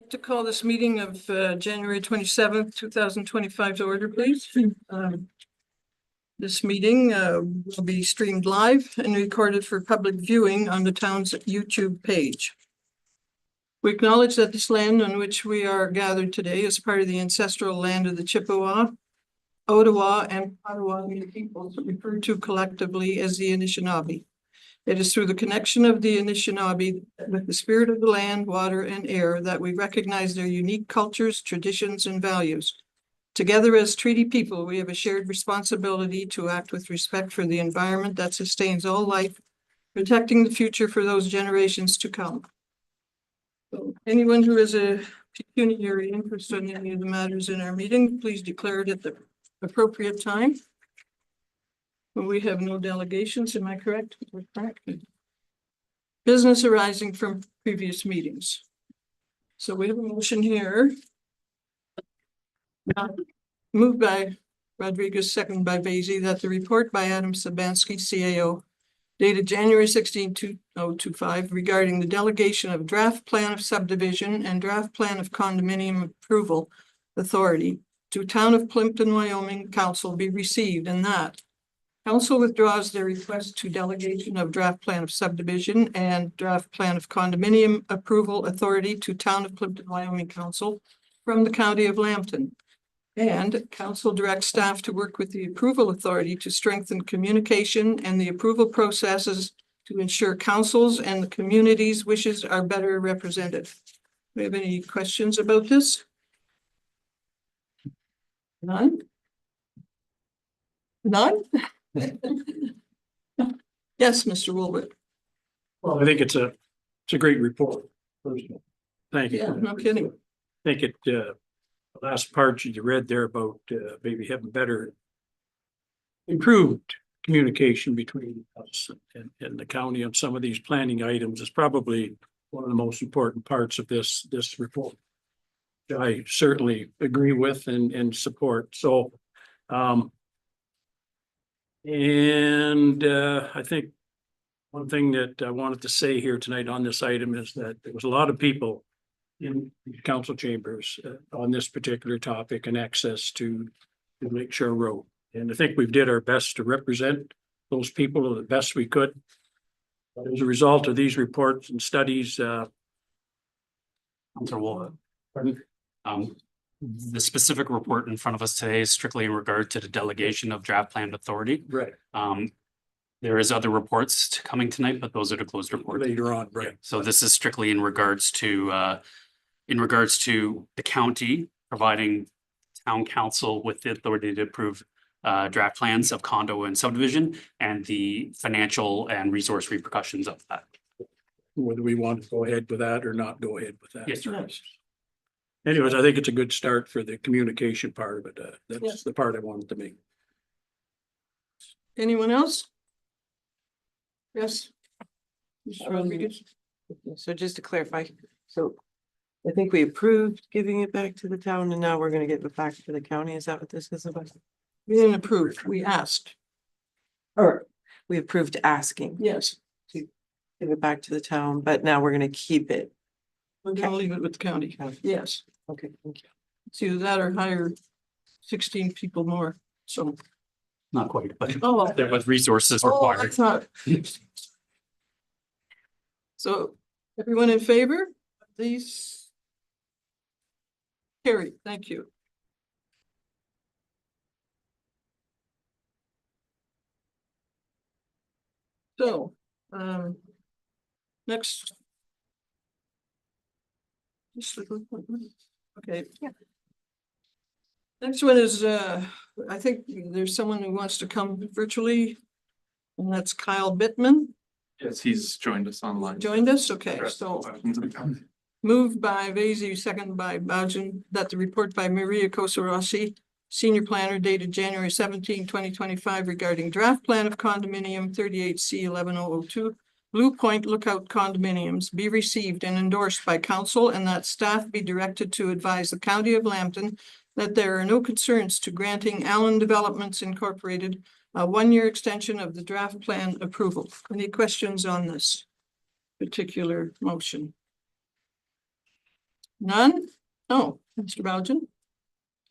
To call this meeting of January 27th, 2025 to order, please. This meeting will be streamed live and recorded for public viewing on the town's YouTube page. We acknowledge that this land on which we are gathered today is part of the ancestral land of the Chippewa, Ottawa, and Potawatomi peoples, referred to collectively as the Anishinaabe. It is through the connection of the Anishinaabe with the spirit of the land, water, and air that we recognize their unique cultures, traditions, and values. Together as treaty people, we have a shared responsibility to act with respect for the environment that sustains all life, protecting the future for those generations to come. So anyone who has a pecuniary interest in any of the matters in our meeting, please declare it at the appropriate time. We have no delegations, am I correct? We're correct. Business arising from previous meetings. So we have a motion here. Moved by Rodriguez, second by Basie, that the report by Adam Sabansky, CAO, dated January 16, 2025, regarding the delegation of draft plan of subdivision and draft plan of condominium approval authority to Town of Plympton-Wyoming Council be received, and that Council withdraws their request to delegation of draft plan of subdivision and draft plan of condominium approval authority to Town of Plympton-Wyoming Council from the County of Lambton. And Council directs staff to work with the approval authority to strengthen communication and the approval processes to ensure Council's and the community's wishes are better represented. Do we have any questions about this? None? None? Yes, Mr. Woolworth. Well, I think it's a great report. Personally. Thank you. Yeah, no kidding. I think the last part you read there about maybe having better improved communication between us and the county on some of these planning items is probably one of the most important parts of this report. I certainly agree with and support. So I think one thing that I wanted to say here tonight on this item is that there was a lot of people in council chambers on this particular topic and access to Lakeshore Road. And I think we've did our best to represent those people the best we could. But as a result of these reports and studies, Councilor Wolf, the specific report in front of us today is strictly in regard to the delegation of draft plan authority. right, There is other reports coming tonight, but those are the closed reports. later on, right. So this is strictly in regards to the county providing town council with the authority to approve draft plans of condo and subdivision and the financial and resource repercussions of that. Whether we want to go ahead with that or not go ahead with that. Yes, sir. Anyways, I think it's a good start for the communication part of it. That's Yeah. the part I wanted to make. Anyone else? Yes. Mr. Rodriguez. So just to clarify, so I think we approved giving it back to the town and now we're gonna give it back to the county. Is that what this is about? We didn't approve, we asked. Or we approved asking Yes, to give it back to the town, but now we're gonna keep it. we're gonna leave it with the county. Yes, Okay, thank you. it's either that or hire 16 people more, so. Not quite, but Oh, there was resources oh, required. that's not. So, everyone in favor of these? Carrie, thank you. So, next. Okay. Yeah. Next one is, I think there's someone who wants to come virtually, and that's Kyle Bittman. Yes, he's joined us online. Joined us, okay, Address so questions of the county. moved by Vaisi, second by Bajan, that the report by Maria Kosarossi, Senior Planner dated January 17, 2025, regarding draft plan of condominium 38C 11002, Blue Point Lookout condominiums be received and endorsed by council, and that staff be directed to advise the County of Lambton that there are no concerns to granting Allen Developments Incorporated a one-year extension of the draft plan approval. Any questions on this particular motion? None? Oh, Mr. Bougen?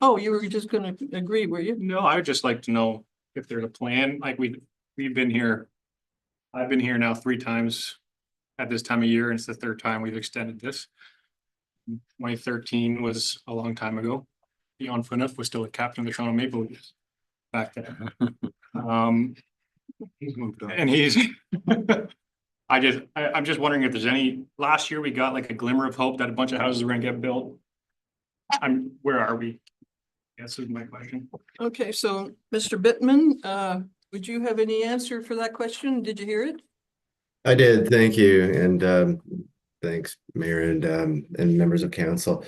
Oh, you were just gonna agree, were you? No, I would just like to know if there's a plan, like we've been here. I've been here now 3 times at this time of year, and it's the 3rd time we've extended this. 2013 was a long time ago. Leon Funiff was still a captain of the Toronto Maple Leafs back then. He's moved on. And he's. I'm just wondering if there's any, last year we got like a glimmer of hope that a bunch of houses were gonna get built. Where are we? This is my question. Okay, so Mr. Bittman, would you have any answer for that question? Did you hear it? I did, thank you, and thanks, Mayor and members of council.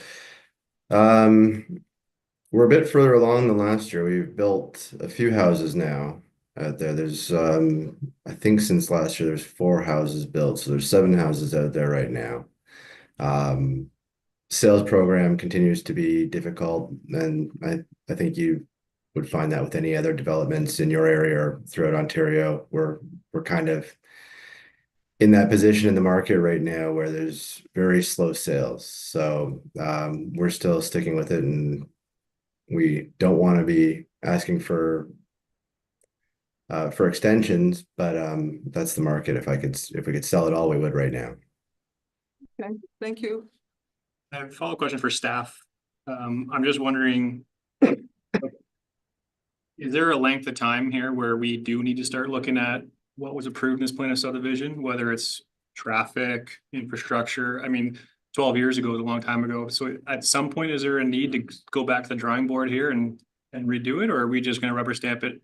We're a bit further along than last year. We've built a few houses now out there. There's I think since last year there's 4 houses built, so there's 7 houses out there right now. Sales program continues to be difficult, and I think you would find that with any other developments in your area or throughout Ontario. We're kind of in that position in the market right now where there's very slow sales. So we're still sticking with it, and we don't want to be asking for extensions, but that's the market. If we could sell it all, we would right now. Okay, thank you. I have a follow-up question for staff. I'm just wondering. Is there a length of time here where we do need to start looking at what was approved in this plan of subdivision, whether it's traffic, infrastructure? I mean, 12 years ago is a long time ago. So at some point, is there a need to go back to the drawing board here and redo it, or are we just going to rubber stamp it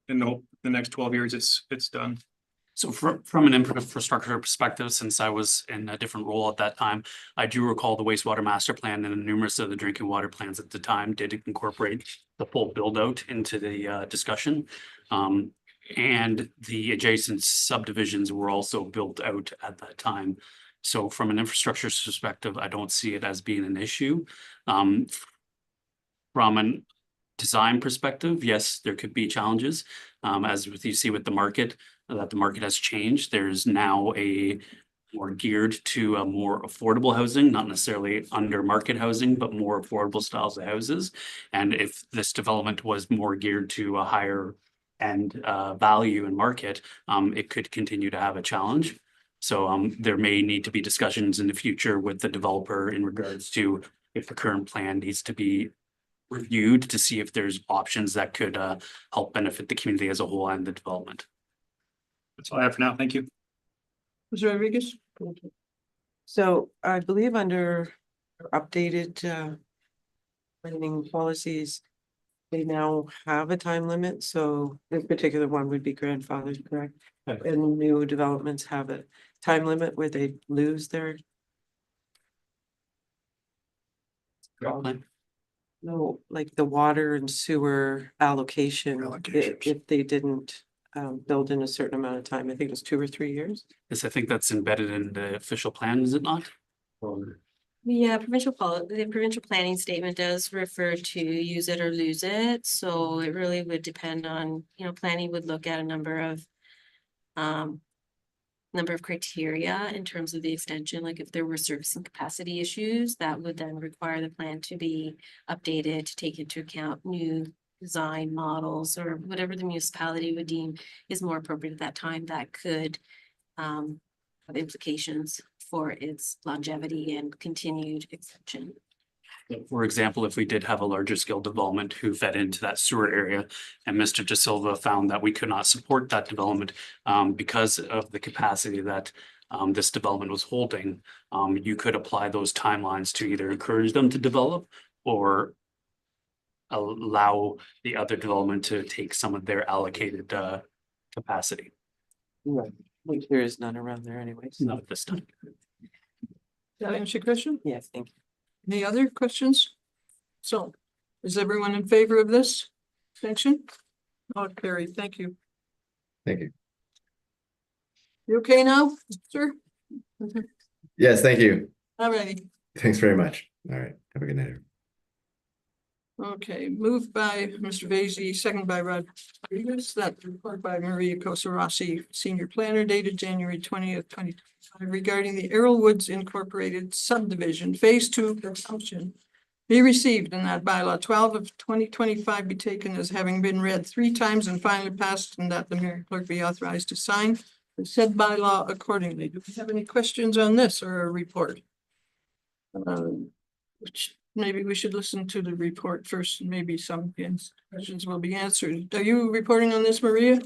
in the next 12 years it's done? So from an infrastructure perspective, since I was in a different role at that time, I do recall the wastewater master plan and numerous of the drinking water plans at the time did incorporate the full build out into the discussion. And the adjacent subdivisions were also built out at that time. So from an infrastructure perspective, I don't see it as being an issue. From an design perspective, yes, there could be challenges. As you see with the market, that the market has changed. There's now a more geared to a more affordable housing, not necessarily under market housing, but more affordable styles of houses. And if this development was more geared to a higher end value and market, it could continue to have a challenge. So there may need to be discussions in the future with the developer in regards to if the current plan needs to be reviewed to see if there's options that could help benefit the community as a whole and the development. That's all I have for now. Thank you. Mr. Rodriguez? So I believe under updated planning policies, they now have a time limit. So this particular one would be grandfathered, correct? And new developments have a time limit where they lose their. No, like the water and sewer allocation, Allocations. if they didn't build in a certain amount of time. I think it was 2 or 3 years. Yes, I think that's embedded in the official plan, is it not? Yeah, the provincial planning statement does refer to use it or lose it, so it really would depend on, planning would look at a number of criteria in terms of the extension, like if there were servicing capacity issues, that would then require the plan to be updated to take into account new design models or whatever the municipality would deem is more appropriate at that time that could have implications for its longevity and continued extension. For example, if we did have a larger scale development who fed into that sewer area and Mr. De Silva found that we could not support that development because of the capacity that this development was holding, you could apply those timelines to either encourage them to develop or allow the other development to take some of their allocated capacity. Right. Which there is none around there anyways. Not at this time. That answer your question? Yes, thank you. Any other questions? So, is everyone in favor of this extension? Oh, carried. Thank you. Thank you. You okay now, sir? Yes, thank you. All righty. Thanks very much. All right. Have a good night. Okay, moved by Mr. Vacy, second by Rodriguez, that the report by Maria Kosarasi, Senior Planner dated January 20th, 2025, regarding the Errol Woods Incorporated subdivision, Phase 2 consumption be received and that bylaw 12 of 2025 be taken as having been read 3 times and finally passed, and that the mayor clerk be authorized to sign the said bylaw accordingly. Do we have any questions on this or a report? Which maybe we should listen to the report first, and maybe some questions will be answered. Are you reporting on this, Maria?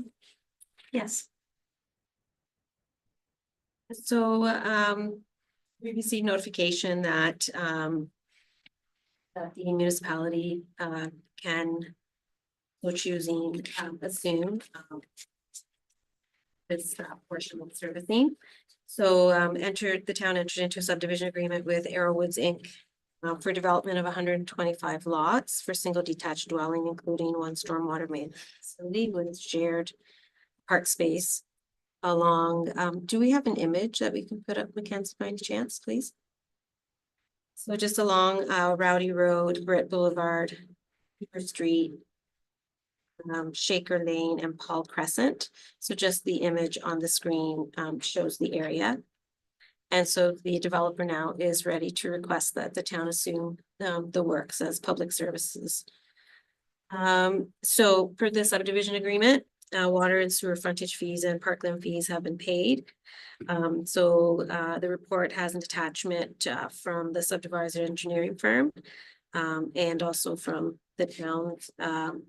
Yes. So, we received notification that, that the municipality, can, so choosing, assume, this portion of servicing. So, the town entered into a subdivision agreement with Errol Woods Inc. For development of 125 lots for single detached dwelling, including 1 stormwater main facility with shared park space along, do we have an image that we can put up, Mackenzie, by any chance, please? So just along Rowdy Road, Britt Boulevard, Cooper Street, Shaker Lane and Paul Crescent. So just the image on the screen shows the area. And so the developer now is ready to request that the town assume the works as public services. So for this subdivision agreement, water and sewer frontage fees and parkland fees have been paid. The report has an attachment from the subdivision engineering firm and also from the town's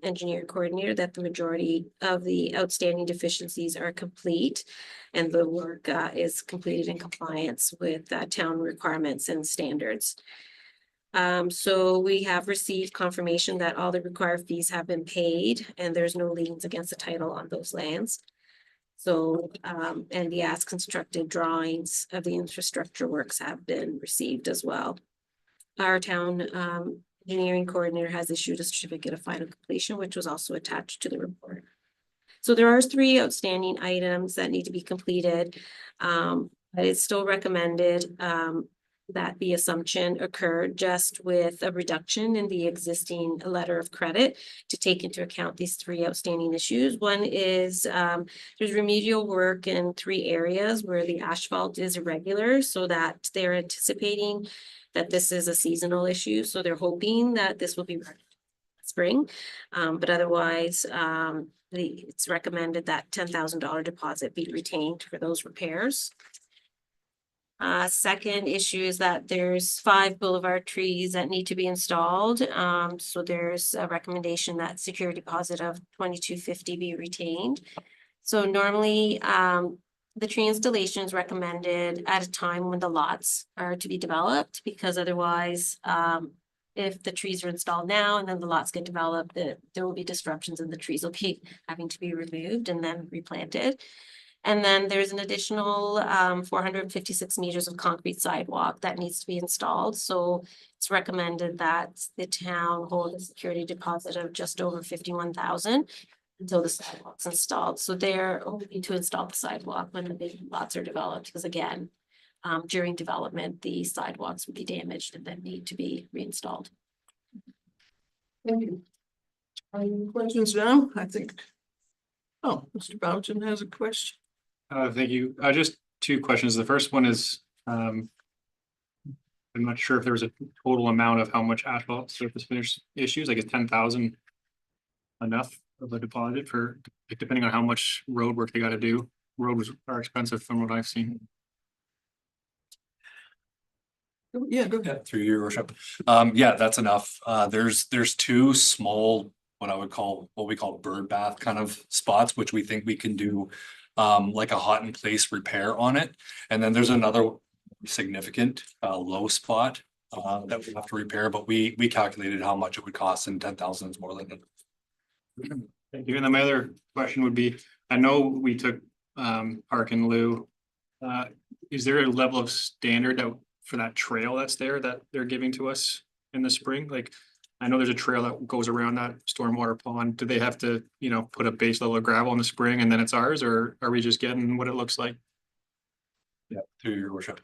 engineer coordinator that the majority of the outstanding deficiencies are complete and the work is completed in compliance with town requirements and standards. So we have received confirmation that all the required fees have been paid and there's no liens against the title on those lands. So, and the as constructed drawings of the infrastructure works have been received as well. Our town engineering coordinator has issued a certificate of final completion, which was also attached to the report. So there are 3 outstanding items that need to be completed. But it's still recommended that the assumption occurred just with a reduction in the existing letter of credit to take into account these 3 outstanding issues. One is there's remedial work in 3 areas where the asphalt is irregular, so that they're anticipating that this is a seasonal issue. So they're hoping that this will be spring, but otherwise it's recommended that $10,000 deposit be retained for those repairs. Second issue is that there's 5 boulevard trees that need to be installed. So there's a recommendation that security deposit of $2,250 be retained. So normally, the tree installation is recommended at a time when the lots are to be developed, because otherwise, if the trees are installed now and then the lots get developed, there will be disruptions and the trees will be having to be removed and then replanted. And then there's an additional 456 meters of concrete sidewalk that needs to be installed. So it's recommended that the town hold a security deposit of just over $51,000 until the sidewalk's installed. So they're hoping to install the sidewalk when the big lots are developed, because again, during development, the sidewalks would be damaged and then need to be reinstalled. Thank you. Any questions now? I think. Oh, Mr. Boughton has a question. Thank you. Just 2 questions. The first one is, I'm not sure if there was a total amount of how much asphalt surface finish issues, like is 10,000 enough of a deposit for, like, depending on how much road work they got to do. Roads are expensive from what I've seen. Yeah, go ahead. Through your worship. Yeah, that's enough. There's 2 small, what we call bird bath kind of spots, which we think we can do like a hot in place repair on it. And then there's another significant low spot that we have to repair, but we calculated how much it would cost, and 10,000 is more than it. Thank you. And then my other question would be, I know we took Park and Lou. Is there a level of standard that for that trail that's there that they're giving to us in the spring? Like, I know there's a trail that goes around that stormwater pond. Do they have to, put a base level of gravel in the spring and then it's ours, or are we just getting what it looks like? Yeah, through your worship.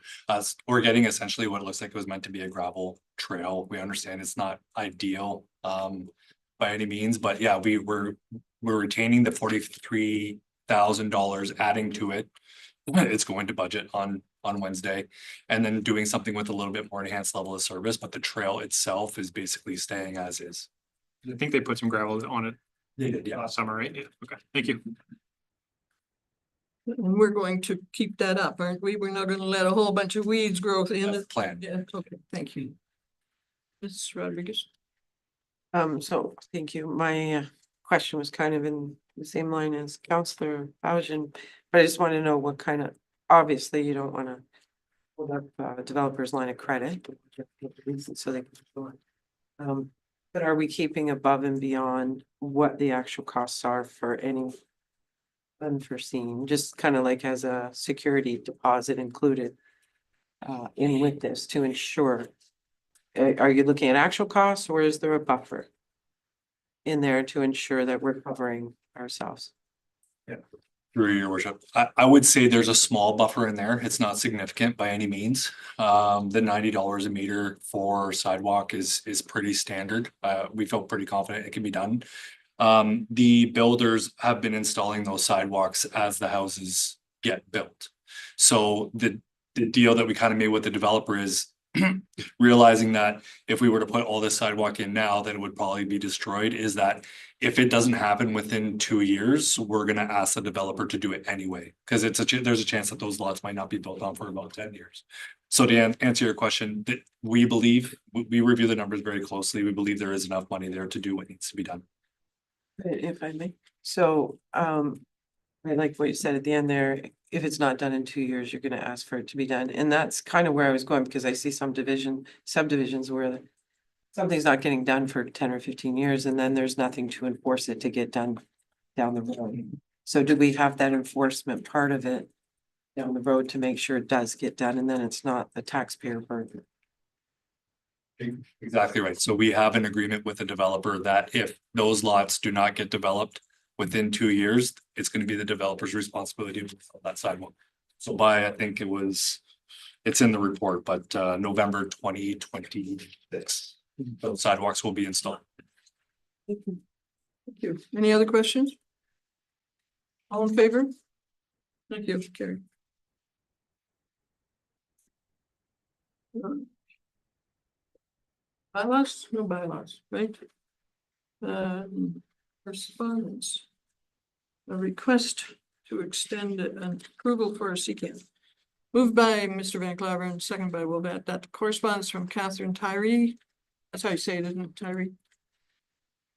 We're getting essentially what it looks like it was meant to be a gravel trail. We understand it's not ideal by any means, but yeah, we're retaining the $43,000, adding to it. It's going to budget on Wednesday, and then doing something with a little bit more enhanced level of service, but the trail itself is basically staying as is. I think they put some gravel on it They did, yeah. last summer, right? Yeah, okay, thank you. And we're going to keep that up, aren't we? We're not gonna let a whole bunch of weeds grow in That's it. the plan. Yeah, okay, thank you. Mrs. Rodriguez. So thank you. My question was kind of in the same line as Councillor Bowden, but I just want to know what kind of, obviously you don't want to hold up developers' line of credit. So they can. But are we keeping above and beyond what the actual costs are for any unforeseen, just kind of like as a security deposit included in with this to ensure? Are you looking at actual costs or is there a buffer in there to ensure that we're covering ourselves? Through your worship, I would say there's a small buffer in there. It's not significant by any means. The $90 a meter for sidewalk is pretty standard. We feel pretty confident it can be done. The builders have been installing those sidewalks as the houses get built. So the deal that we kind of made with the developer is realizing that if we were to put all this sidewalk in now, then it would probably be destroyed, is that if it doesn't happen within 2 years, we're gonna ask the developer to do it anyway, because there's a chance that those lots might not be built on for about 10 years. So to answer your question, that we believe, we review the numbers very closely. We believe there is enough money there to do what needs to be done. If I may, so I like what you said at the end there, if it's not done in 2 years, you're gonna ask for it to be done, and that's kind of where I was going, because I see some subdivisions where something's not getting done for 10 or 15 years, and then there's nothing to enforce it to get done down the road. So do we have that enforcement part of it down the road to make sure it does get done, and then it's not the taxpayer burden? Exactly right. So we have an agreement with the developer that if those lots do not get developed within 2 years, it's going to be the developer's responsibility to build that sidewalk. So by, I think it's in the report, but November 2026, those sidewalks will be installed. Thank you. Any other questions? All in favor? Thank you, Carrie. Bylaws? No bylaws, right? Correspondence. A request to extend an approval for a CCAN. Moved by Mr. Van Claveren, second by Wilbert, that corresponds from Catherine Tyree. That's how you say it, isn't it, Tyree?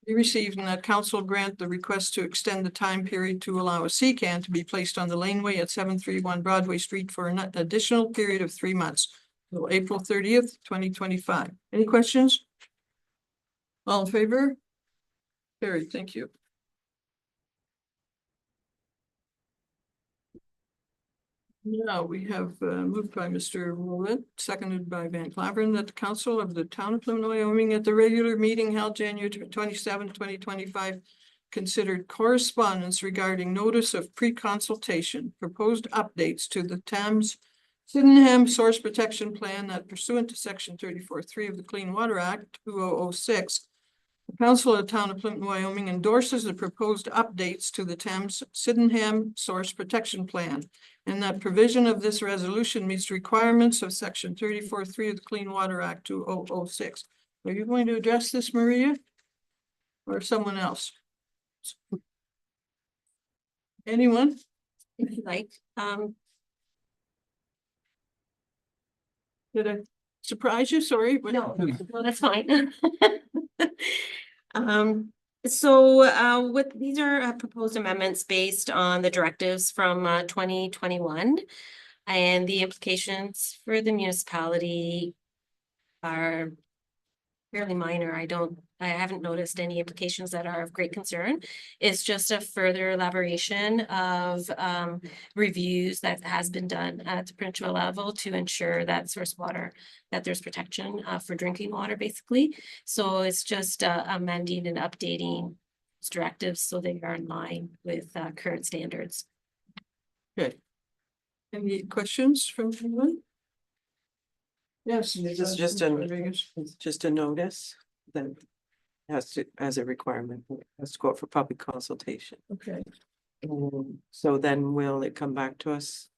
Be received and that council grant the request to extend the time period to allow a CCAN to be placed on the laneway at 731 Broadway Street for an additional period of 3 months. Till April 30th, 2025. Any questions? All in favor? Carried, thank you. Now we have moved by Mr. Willett, seconded by Van Claveren, that the council of the town of Plympton-Wyoming at the regular meeting held January 27, 2025, considered correspondence regarding notice of pre-consultation, proposed updates to the Thames Sydenham Source Protection Plan that pursuant to section 34.3 of the Clean Water Act 2006, the council of the town of Plympton-Wyoming endorses the proposed updates to the Thames Sydenham Source Protection Plan, and that provision of this resolution meets requirements of section 34.3 of the Clean Water Act 2006. Are you going to address this, Maria? Or someone else? Anyone? If you like, Did I surprise you? Sorry. but- no, that's fine. So with these are proposed amendments based on the directives from 2021, and the implications for the municipality are fairly minor. I haven't noticed any implications that are of great concern. It's just a further elaboration of reviews that has been done at the provincial level to ensure that that there's protection for drinking water, basically. So it's just amending and updating directives so they are in line with current standards. Good. Any questions from anyone? Yes. This is just a, Rodriguez. it's just a notice that has to, as a requirement, has to go out for public consultation. Okay, So then will it come back to us?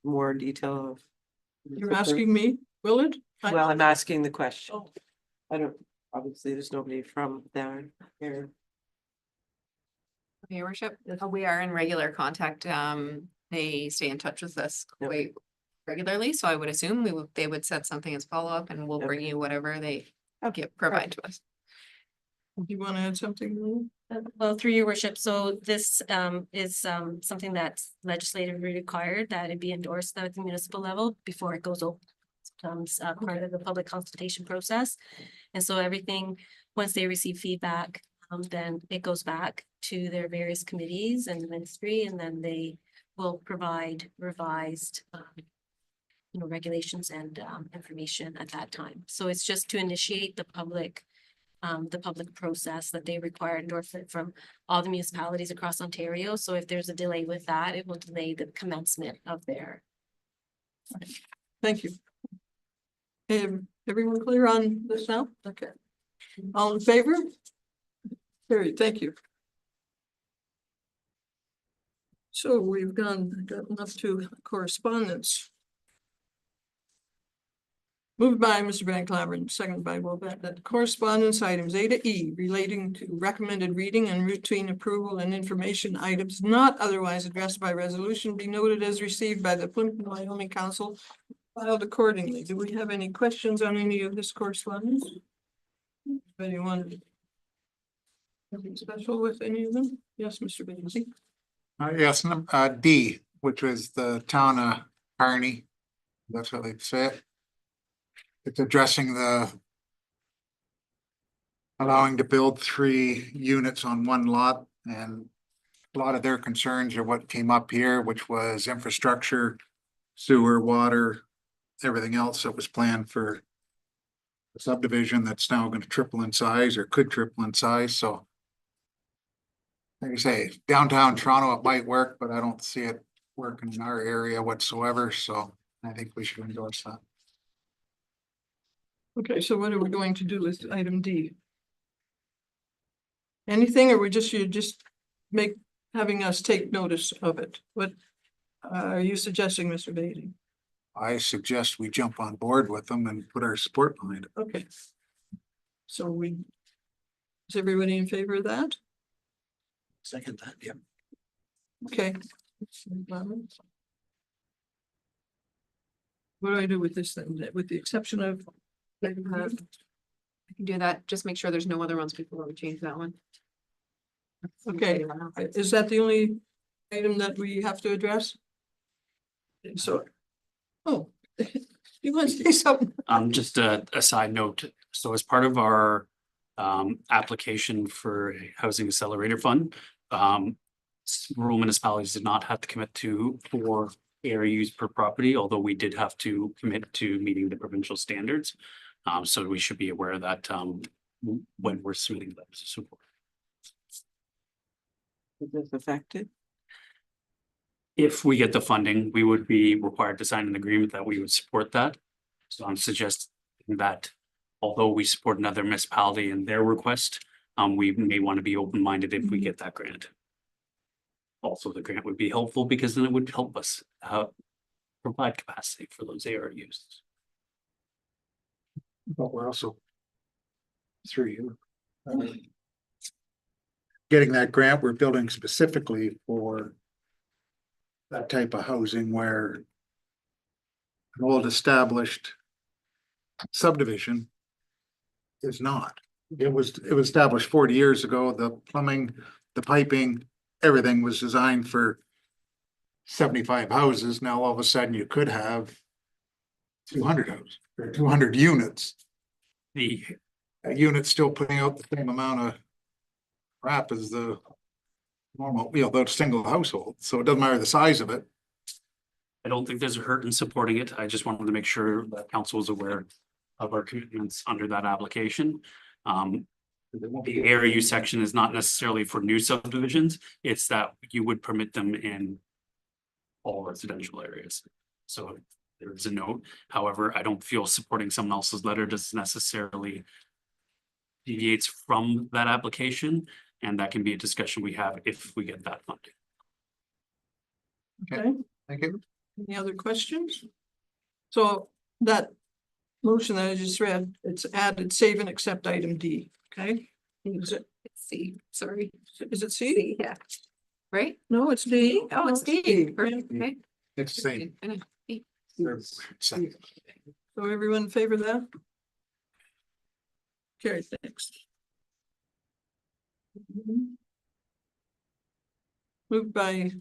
More detail of. you're asking me, will it? Well, I'm asking the question. Oh. I don't, obviously, there's nobody from there here. Your worship, we are in regular contact. They stay in touch with us Yep. quite regularly, so I would assume they would set something as follow-up and we'll Yep. bring you whatever they Okay, provide to us. Do you want to add something, Lou? Well, through your worship, so this is something that's legislatively required that it be endorsed at the municipal level before it goes over. Becomes part of the public consultation process. And so everything, once they receive feedback, then it goes back to their various committees and the ministry, and then they will provide revised regulations and information at that time. So it's just to initiate the public process that they require endorsement from all the municipalities across Ontario. So if there's a delay with that, it will delay the commencement of their. Thank you. Everyone clear on this now? Okay. All in favor? Carried, thank you. So we've gotten up to correspondence. Moved by Mr. Van Claveren, seconded by Will Beck, that correspondence items A to E relating to recommended reading and routine approval and information items not otherwise addressed by resolution be noted as received by the Plympton-Wyoming Council, filed accordingly. Do we have any questions on any of this correspondence? Anyone? Nothing special with any of them? Yes, Mr. Bailey. Yes, D, which was the town of Kearney. That's what they say. It's addressing the allowing to build 3 units on one lot, and a lot of their concerns are what came up here, which was infrastructure, sewer, water, everything else that was planned for the subdivision that's now going to triple in size or could triple in size. So like I say, downtown Toronto, it might work, but I don't see it working in our area whatsoever. So I think we should endorse that. Okay, so what are we going to do with item D? Anything, or you're just having us take notice of it? What are you suggesting, Mr. Beatty? I suggest we jump on board with them and put our support behind it. Okay. So is everybody in favor of that? Second that, yeah. Okay. What do I do with this then, with the exception of? I can do that. Just make sure there's no other ones before we change that one. Okay, is that the only item that we have to address? So, oh, you want to say something? Just a side note. So as part of our application for a housing accelerator fund, rural municipalities did not have to commit to 4 area use per property, although we did have to commit to meeting the provincial standards. So we should be aware of that when we're submitting letters of support. Is this affected? If we get the funding, we would be required to sign an agreement that we would support that. So I'm suggesting that although we support another municipality in their request, we may want to be open-minded if we get that grant. Also, the grant would be helpful because then it would help us provide capacity for those ARUs. But we're also through you. Getting that grant, we're building specifically for that type of housing where an old established subdivision is not. It was established 40 years ago. The plumbing, the piping, everything was designed for 75 houses. Now all of a sudden you could have 200 houses or 200 units. The A unit's still putting out the same amount of crap as the normal, the single household. So it doesn't matter the size of it. I don't think there's a hurt in supporting it. I just wanted to make sure that council is aware of our commitments under that application. The ARU section is not necessarily for new subdivisions. It's that you would permit them in all residential areas. So there is a note. However, I don't feel supporting someone else's letter does necessarily deviates from that application, and that can be a discussion we have if we get that funding. Okay, Thank you. any other questions? So that motion that I just read, it's added, save and accept item D, okay? Is it C, sorry. C? C, yeah. Right? No, it's D. Oh, it's D. Perfect. Yeah. Okay. It's the same. I know. E. Same. So everyone in favor of that? Carried, thanks. Moved by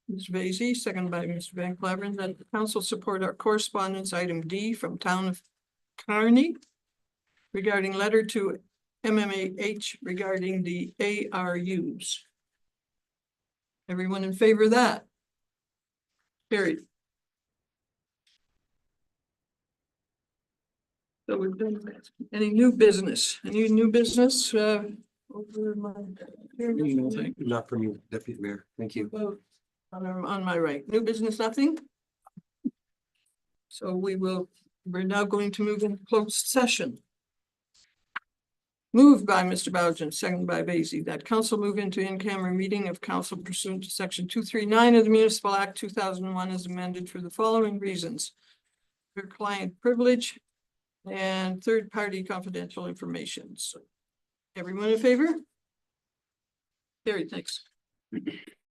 Ms. Vacy, second by Mr. Van Claveren, that the council support our correspondence item D from town of Kearney regarding letter to MMAH regarding the ARUs. Everyone in favor of that? Carried. So we've done that. Any new business? Any new business? Over my. Not from you, Deputy Mayor. Thank you. On my right. New business, nothing? So we're now going to move into closed session. Moved by Mr. Bougen, second by Vacy, that council move into in-camera meeting of council pursuant to section 239 of the Municipal Act 2001 as amended for the following reasons. For client privilege and third-party confidential information. So everyone in favor? Carried, thanks.